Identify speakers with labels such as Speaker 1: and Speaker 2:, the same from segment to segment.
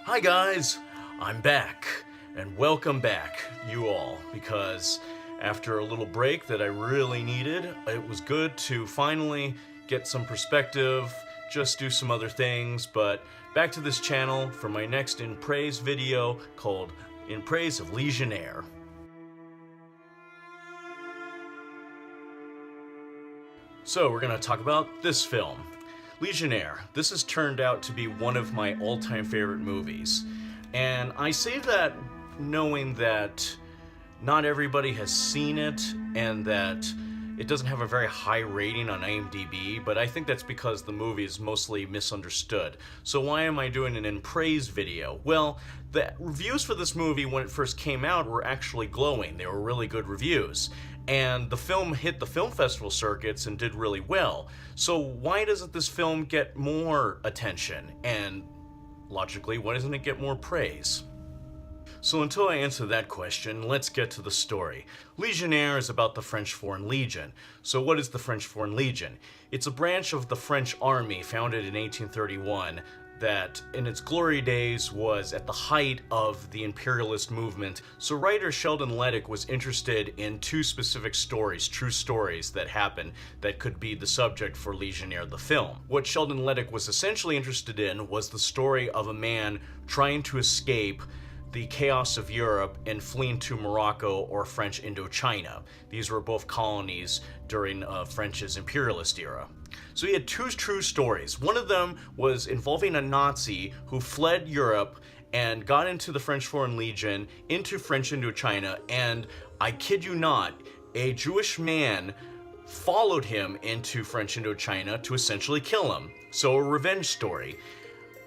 Speaker 1: Hi guys, I'm back, and welcome back, you all, because after a little break that I really needed, it was good to finally get some perspective, just do some other things, but back to this channel for my next In Praise video called In Praise of Legionnaire. So we're going to talk about this film. Legionnaire. This has turned out to be one of my all-time favorite movies. And I say that knowing that not everybody has seen it and that it doesn't have a very high rating on IMDb, but I think that's because the movie is mostly misunderstood. So why am I doing an In Praise video? Well, the reviews for this movie when it first came out were actually glowing. They were really good reviews. And the film hit the film festival circuits and did really well. So why doesn't this film get more attention? And logically, why doesn't it get more praise? So until I answer that question, let's get to the story. Legionnaire is about the French Foreign Legion. So what is the French Foreign Legion? It's a branch of the French army founded in 1831 that in its glory days was at the height of the imperialist movement. So writer Sheldon Lettich was interested in two specific stories, true stories that happened that could be the subject for Legionnaire the film. What Sheldon Lettich was essentially interested in was the story of a man trying to escape the chaos of Europe and fleeing to Morocco or French Indochina. These were both colonies during French's imperialist era. So he had two true stories. One of them was involving a Nazi who fled Europe and got into the French Foreign Legion, into French Indochina, and I kid you not, a Jewish man followed him into French Indochina to essentially kill him. So a revenge story.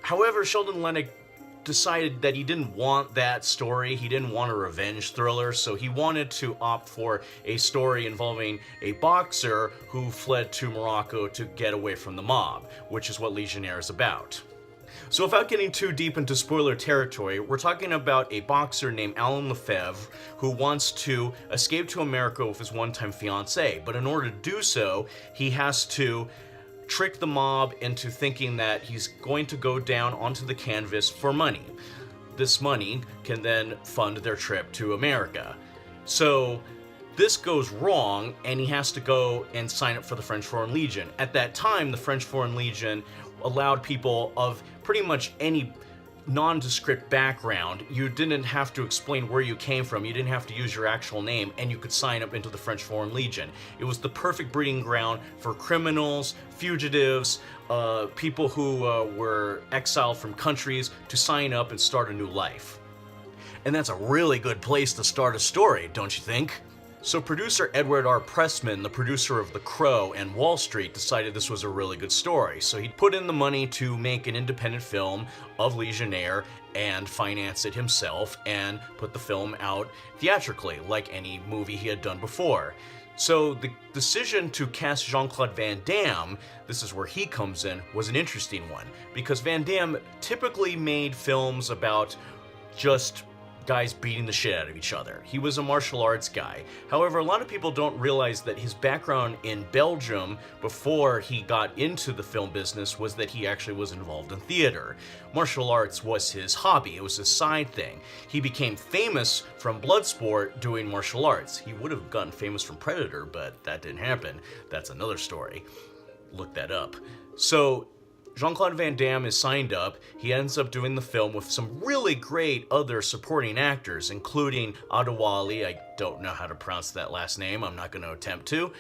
Speaker 1: However, Sheldon Lettich decided that he didn't want that story. He didn't want a revenge thriller, so he wanted to opt for a story involving a boxer who fled to Morocco to get away from the mob, which is what Legionnaire is about. So without getting too deep into spoiler territory, we're talking about a boxer named Alan Lefebvre who wants to escape to America with his one-time fiancée, but in order to do so, he has to trick the mob into thinking that he's going to go down onto the canvas for money. This money can then fund their trip to America. So this goes wrong and he has to go and sign up for the French Foreign Legion. At that time, the French Foreign Legion allowed people of pretty much any nondescript background. You didn't have to explain where you came from, you didn't have to use your actual name, and you could sign up into the French Foreign Legion. It was the perfect breeding ground for criminals, fugitives, people who were exiled from countries to sign up and start a new life. And that's a really good place to start a story, don't you think? So producer Edward R. Pressman, the producer of The Crow and Wall Street, decided this was a really good story. So he put in the money to make an independent film of Legionnaire and finance it himself and put the film out theatrically, like any movie he had done before. So the decision to cast Jean-Claude Van Damme, this is where he comes in, was an interesting one. Because Van Damme typically made films about just guys beating the shit out of each other. He was a martial arts guy. However, a lot of people don't realize that his background in Belgium before he got into the film business was that he actually was involved in theater. Martial arts was his hobby. It was his side thing. He became famous from Bloodsport doing martial arts. He would have gotten famous from Predator, but that didn't happen. That's another story. Look that up. So Jean-Claude Van Damme is signed up. He ends up doing the film with some really great other supporting actors, including Adewale, I don't know how to pronounce that last name, I'm not going to attempt to,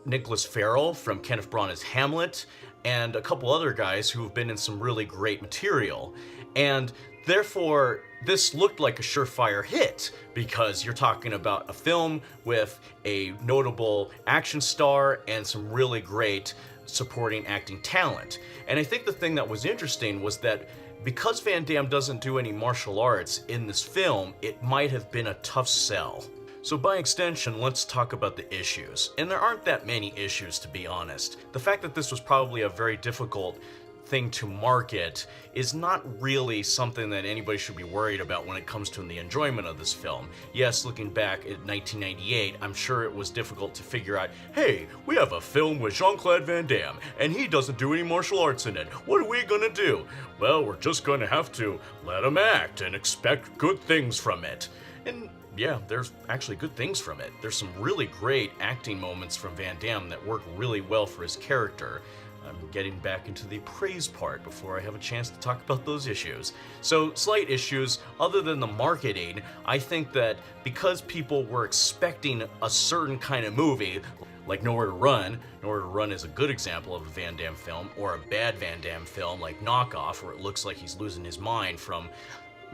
Speaker 1: Nicholas Farrell from Kenneth Branagh's Hamlet, and a couple other guys who have been in some really great material. And therefore, this looked like a surefire hit, because you're talking about a film with a notable action star and some really great supporting acting talent. And I think the thing that was interesting was that because Van Damme doesn't do any martial arts in this film, it might have been a tough sell. So by extension, let's talk about the issues. And there aren't that many issues, to be honest. The fact that this was probably a very difficult thing to market is not really something that anybody should be worried about when it comes to the enjoyment of this film. Yes, looking back at 1998, I'm sure it was difficult to figure out, hey, we have a film with Jean-Claude Van Damme, and he doesn't do any martial arts in it. What are we gonna do? Well, we're just gonna have to let him act and expect good things from it. And yeah, there's actually good things from it. There's some really great acting moments from Van Damme that work really well for his character. I'm getting back into the praise part before I have a chance to talk about those issues. So, slight issues, other than the marketing, I think that because people were expecting a certain kind of movie, like Nowhere to Run is a good example of a Van Damme film, or a bad Van Damme film like Knockoff, where it looks like he's losing his mind from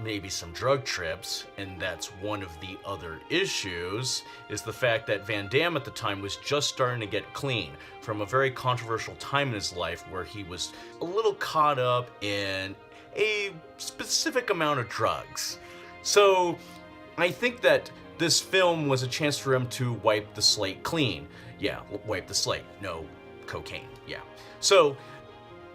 Speaker 1: maybe some drug trips, and that's one of the other issues, is the fact that Van Damme at the time was just starting to get clean from a very controversial time in his life where he was a little caught up in a specific amount of drugs. So I think that this film was a chance for him to wipe the slate clean. Yeah, wipe the slate. No cocaine. Yeah. So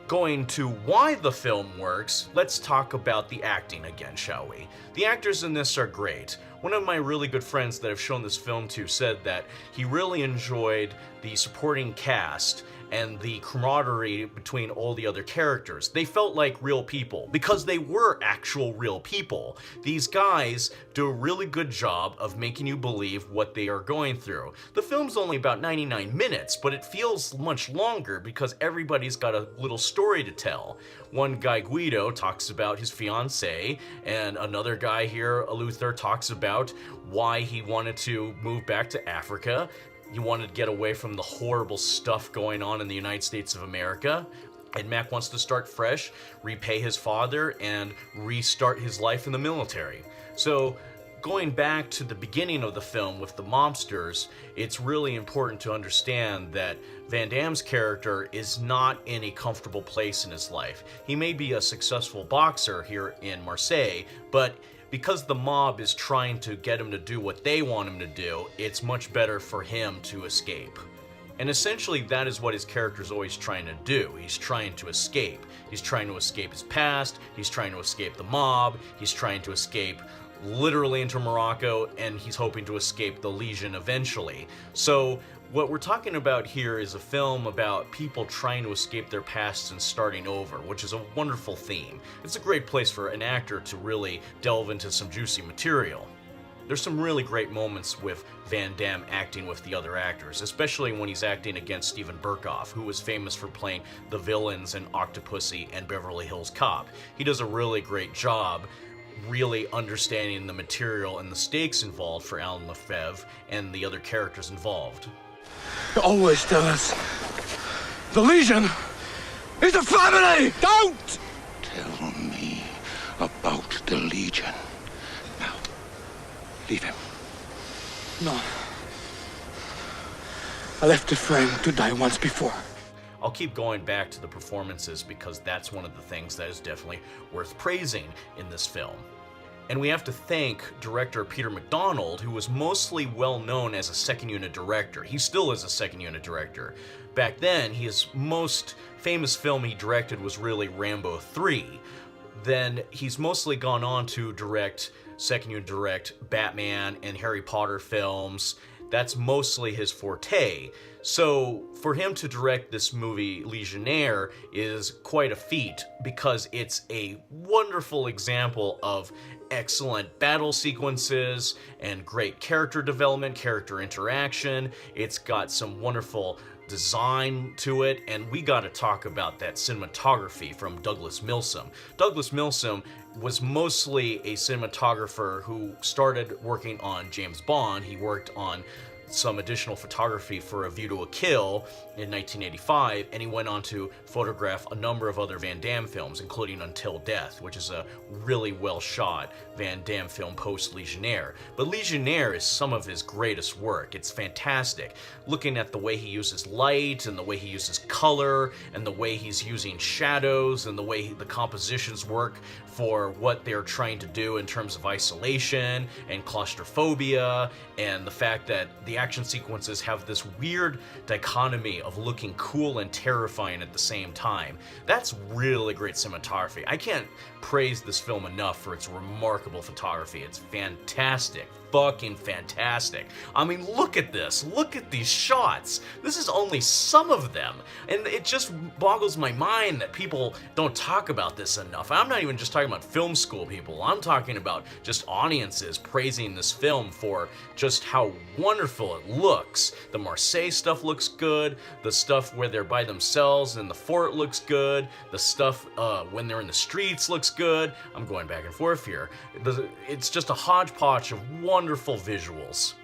Speaker 1: going to why the film works, let's talk about the acting again, shall we? The actors in this are great. One of my really good friends that I've shown this film to said that he really enjoyed the supporting cast and the camaraderie between all the other characters. They felt like real people because they were actual real people. These guys do a really good job of making you believe what they are going through. The film's only about 99 minutes, but it feels much longer because everybody's got a little story to tell. One guy, Guido, talks about his fiancée, and another guy here, Luther, talks about why he wanted to move back to Africa. He wanted to get away from the horrible stuff going on in the United States of America. And Mac wants to start fresh, repay his father, and restart his life in the military. So, going back to the beginning of the film with the mobsters, it's really important to understand that Van Damme's character is not in a comfortable place in his life. He may be a successful boxer here in Marseille, but because the mob is trying to get him to do what they want him to do, it's much better for him to escape. And essentially that is what his character's always trying to do. He's trying to escape. He's trying to escape his past, he's trying to escape the mob, he's trying to escape literally into Morocco, and he's hoping to escape the Legion eventually. So what we're talking about here is a film about people trying to escape their pasts and starting over, which is a wonderful theme. It's a great place for an actor to really delve into some juicy material. There's some really great moments with Van Damme acting with the other actors, especially when he's acting against Steven Berkoff, who was famous for playing the villains in Octopussy and Beverly Hills Cop. He does a really great job really understanding the material and the stakes involved for Alan Lefebvre and the other characters involved.
Speaker 2: You always tell us the Legion is a family! Don't tell me about the Legion. Now, leave him. No. I left a friend to die once before.
Speaker 1: I'll keep going back to the performances because that's one of the things that is definitely worth praising in this film. And we have to thank director Peter MacDonald, who was mostly well known as a second unit director. He still is a second unit director. Back then, his most famous film he directed was really Rambo 3. Then he's mostly gone on to second unit direct Batman and Harry Potter films. That's mostly his forte. So for him to direct this movie, Legionnaire, is quite a feat because it's a wonderful example of excellent battle sequences and great character development, character interaction. It's got some wonderful design to it, and we got to talk about that cinematography from Douglas Milsom. Douglas Milsom was mostly a cinematographer who started working on James Bond. He worked on some additional photography for A View to a Kill in 1985, and he went on to photograph a number of other Van Damme films, including Until Death, which is a really well shot Van Damme film post Legionnaire. But Legionnaire is some of his greatest work. It's fantastic. Looking at the way he uses light and the way he uses color and the way he's using shadows and the way the compositions work for what they're trying to do in terms of isolation and claustrophobia, and the fact that the action sequences have this weird dichotomy of looking cool and terrifying at the same time. That's really great cinematography. I can't praise this film enough for its remarkable photography. It's fantastic. Fucking fantastic. I mean, look at this. Look at these shots. This is only some of them. And it just boggles my mind that people don't talk about this enough. I'm not even just talking about film school people. I'm talking about just audiences praising this film for just how wonderful it looks. The Marseille stuff looks good. The stuff where they're by themselves in the fort looks good. The stuff when they're in the streets looks good. I'm going back and forth here. It's just a hodgepodge of wonderful visuals.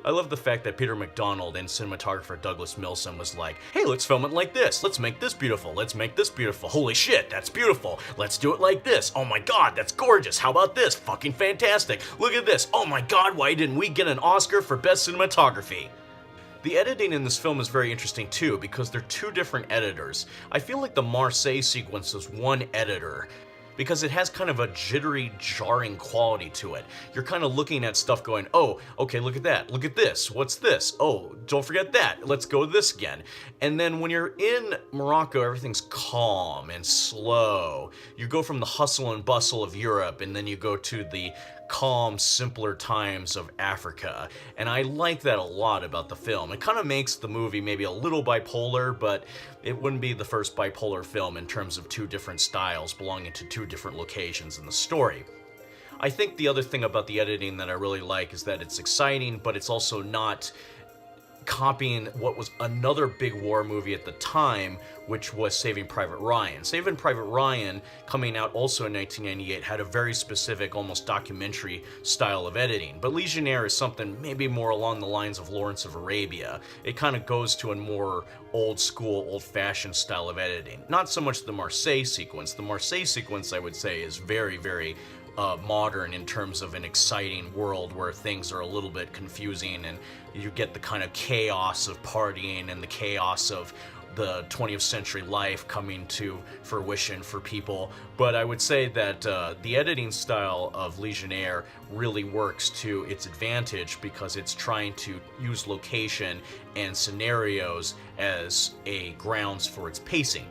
Speaker 1: I love the fact that Peter MacDonald and cinematographer Douglas Milsom was like, hey, let's film it like this. Let's make this beautiful. Let's make this beautiful. Holy shit, that's beautiful. Let's do it like this. Oh my god, that's gorgeous. How about this? Fucking fantastic. Look at this. Oh my god, why didn't we get an Oscar for best cinematography? The editing in this film is very interesting too, because they're two different editors. I feel like the Marseille sequence is one editor, because it has kind of a jittery, jarring quality to it. You're kind of looking at stuff going, oh, okay, look at that, look at this, what's this? Oh, don't forget that, let's go this again. And then when you're in Morocco, everything's calm and slow. You go from the hustle and bustle of Europe, and then you go to the calm, simpler times of Africa. And I like that a lot about the film. It kind of makes the movie maybe a little bipolar, but it wouldn't be the first bipolar film in terms of two different styles belonging to two different locations in the story. I think the other thing about the editing that I really like is that it's exciting, but it's also not copying what was another big war movie at the time, which was Saving Private Ryan. Saving Private Ryan, coming out also in 1998, had a very specific, almost documentary style of editing. But Legionnaire is something maybe more along the lines of Lawrence of Arabia. It kind of goes to a more old school, old-fashioned style of editing. Not so much the Marseille sequence. The Marseille sequence, I would say, is very, very modern in terms of an exciting world where things are a little bit confusing and you get the kind of chaos of partying and the chaos of the 20th century life coming to fruition for people. But I would say that the editing style of Legionnaire really works to its advantage because it's trying to use location and scenarios as a grounds for its pacing.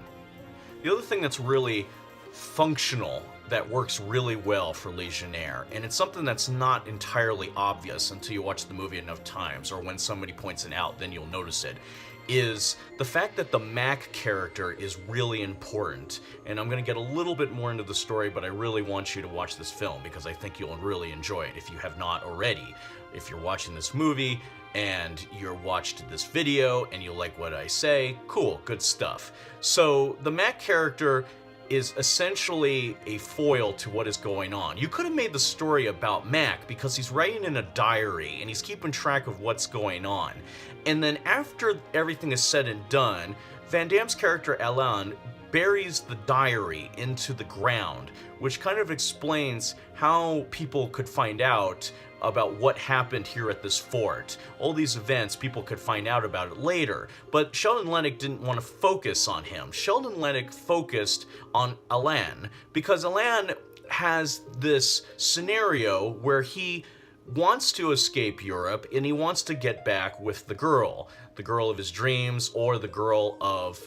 Speaker 1: The other thing that's really functional that works really well for Legionnaire, and it's something that's not entirely obvious until you watch the movie enough times, or when somebody points it out, then you'll notice it, is the fact that the Mac character is really important. And I'm going to get a little bit more into the story, but I really want you to watch this film because I think you'll really enjoy it if you have not already. If you're watching this movie and you're watched this video and you like what I say, cool, good stuff. So the Mac character is essentially a foil to what is going on. You could have made the story about Mac because he's writing in a diary and he's keeping track of what's going on. And then after everything is said and done, Van Damme's character Alain buries the diary into the ground, which kind of explains how people could find out about what happened here at this fort. All these events, people could find out about it later. But Sheldon Lettich didn't want to focus on him. Sheldon Lettich focused on Alain, because Alain has this scenario where he wants to escape Europe and he wants to get back with the girl of his dreams, or the girl of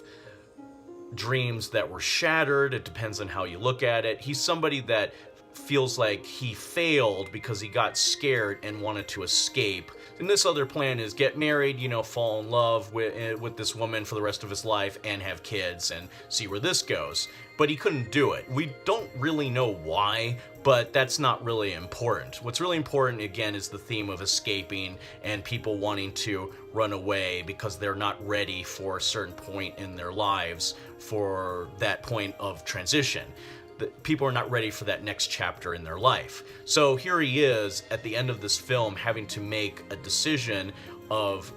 Speaker 1: dreams that were shattered. It depends on how you look at it. He's somebody that feels like he failed because he got scared and wanted to escape. And this other plan is get married, fall in love with this woman for the rest of his life and have kids and see where this goes. But he couldn't do it. We don't really know why, but that's not really important. What's really important, again, is the theme of escaping and people wanting to run away because they're not ready for a certain point in their lives, for that point of transition. People are not ready for that next chapter in their life. So here he is at the end of this film having to make a decision of,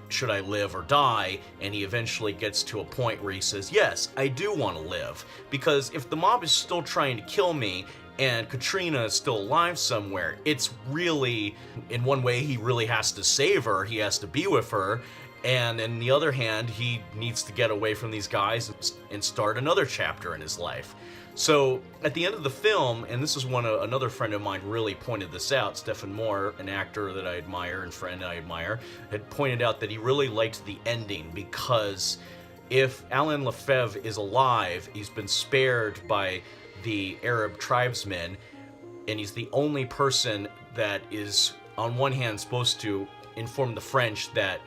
Speaker 1: should I live or die? And he eventually gets to a point where he says, yes, I do want to live. Because if the mob is still trying to kill me and Katrina is still alive somewhere, it's really, in one way, he really has to save her. He has to be with her. And on the other hand, he needs to get away from these guys and start another chapter in his life. So at the end of the film, and this is another friend of mine really pointed this out, Stephen Moore, an actor that I admire and friend I admire, had pointed out that he really liked the ending because if Alain Lefebvre is alive, he's been spared by the Arab tribesmen, and he's the only person that is, on one hand, supposed to inform the French that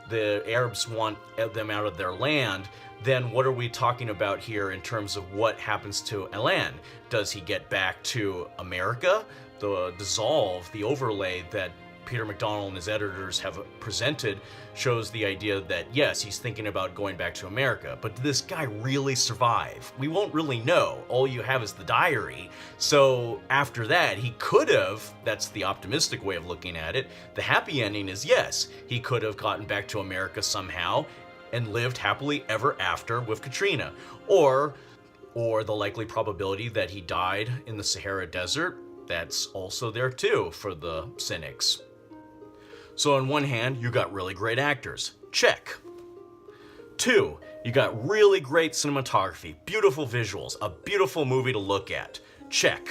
Speaker 1: the Arabs want them out of their land, then what are we talking about here in terms of what happens to Alain? Does he get back to America? The dissolve, the overlay that Peter McDonald and his editors have presented shows the idea that, yes, he's thinking about going back to America, but did this guy really survive? We won't really know. All you have is the diary. So after that, he could have, that's the optimistic way of looking at it, the happy ending is yes, he could have gotten back to America somehow and lived happily ever after with Katrina. Or the likely probability that he died in the Sahara Desert, that's also there too for the cynics. So on one hand, you got really great actors. Check. 2, you got really great cinematography, beautiful visuals, a beautiful movie to look at. Check.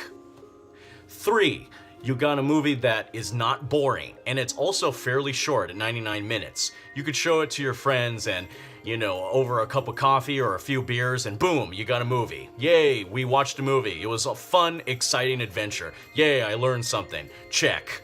Speaker 1: 3, you got a movie that is not boring, and it's also fairly short at 99 minutes. You could show it to your friends and, over a cup of coffee or a few beers, and boom, you got a movie. Yay, we watched a movie. It was a fun, exciting adventure. Yay, I learned something. Check.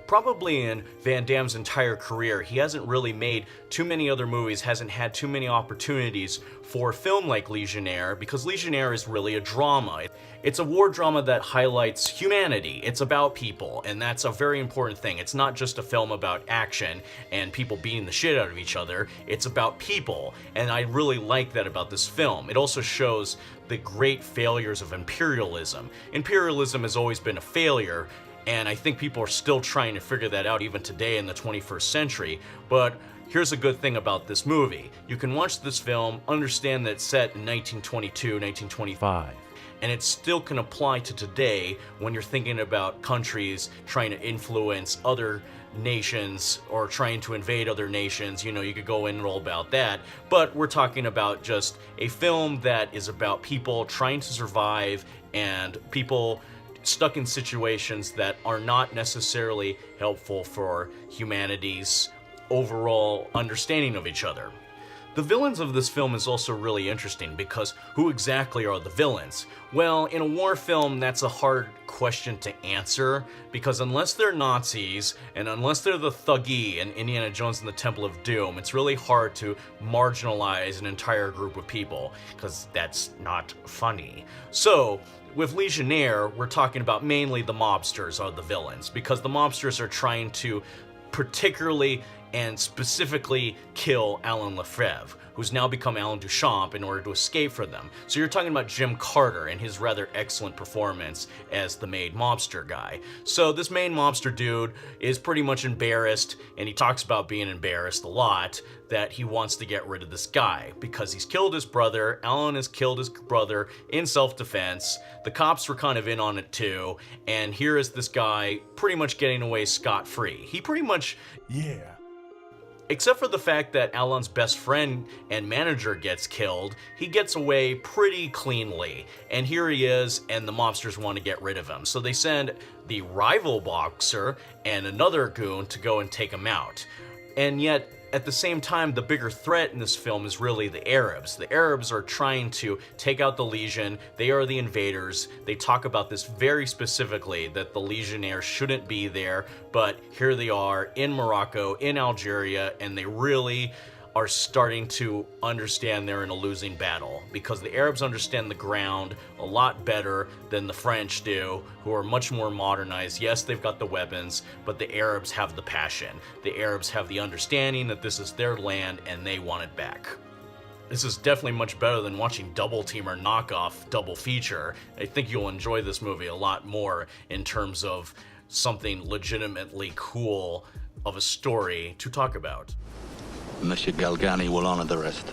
Speaker 1: Probably in Van Damme's entire career, he hasn't really made too many other movies, hasn't had too many opportunities for a film like Legionnaire, because Legionnaire is really a drama. It's a war drama that highlights humanity. It's about people, and that's a very important thing. It's not just a film about action and people beating the shit out of each other. It's about people, and I really like that about this film. It also shows the great failures of imperialism. Imperialism has always been a failure, and I think people are still trying to figure that out even today in the 21st century. But here's a good thing about this movie. You can watch this film, understand that it's set in 1922, 1925, and it still can apply to today when you're thinking about countries trying to influence other nations or trying to invade other nations. You could go in and all about that. But we're talking about just a film that is about people trying to survive and people stuck in situations that are not necessarily helpful for humanity's overall understanding of each other. The villains of this film is also really interesting because who exactly are the villains? Well, in a war film, that's a hard question to answer because unless they're Nazis and unless they're the Thuggee in Indiana Jones and the Temple of Doom, it's really hard to marginalize an entire group of people because that's not funny. So, with Legionnaire, we're talking about mainly the mobsters are the villains because the mobsters are trying to particularly and specifically kill Alain Lefebvre, who's now become Alain Duchamp in order to escape from them. So you're talking about Jim Carter and his rather excellent performance as the main mobster guy. So this main mobster dude is pretty much embarrassed, and he talks about being embarrassed a lot, that he wants to get rid of this guy because he's killed his brother. Alain has killed his brother in self-defense. The cops were kind of in on it too, and here is this guy pretty much getting away scot-free. He pretty much...
Speaker 3: Yeah.
Speaker 1: Except for the fact that Alain's best friend and manager gets killed, he gets away pretty cleanly. And here he is, and the mobsters want to get rid of him. So they send the rival boxer and another goon to go and take him out. And yet, at the same time, the bigger threat in this film is really the Arabs. The Arabs are trying to take out the Legion. They are the invaders. They talk about this very specifically, that the Legionnaires shouldn't be there, but here they are in Morocco, in Algeria, and they really are starting to understand they're in a losing battle because the Arabs understand the ground a lot better than the French do, who are much more modernized. Yes, they've got the weapons, but the Arabs have the passion. The Arabs have the understanding that this is their land and they want it back. This is definitely much better than watching Double Team or Knockoff double feature. I think you'll enjoy this movie a lot more in terms of something legitimately cool of a story to talk about.
Speaker 4: Monsieur Galgani will honor the rest.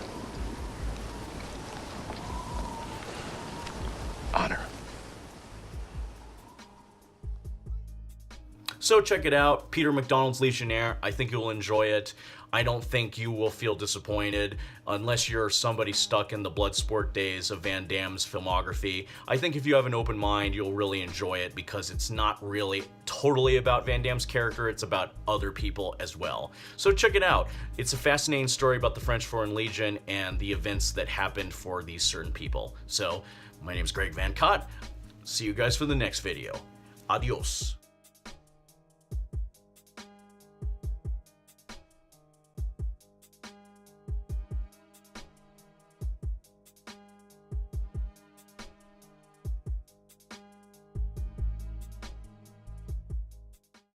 Speaker 1: So check it out, Peter McDonald's Legionnaire. I think you'll enjoy it. I don't think you will feel disappointed unless you're somebody stuck in the Bloodsport days of Van Damme's filmography. I think if you have an open mind, you'll really enjoy it because it's not really totally about Van Damme's character, it's about other people as well. So check it out. It's a fascinating story about the French Foreign Legion and the events that happened for these certain people. So, my name is Greg Van Cott. See you guys for the next video. Adios.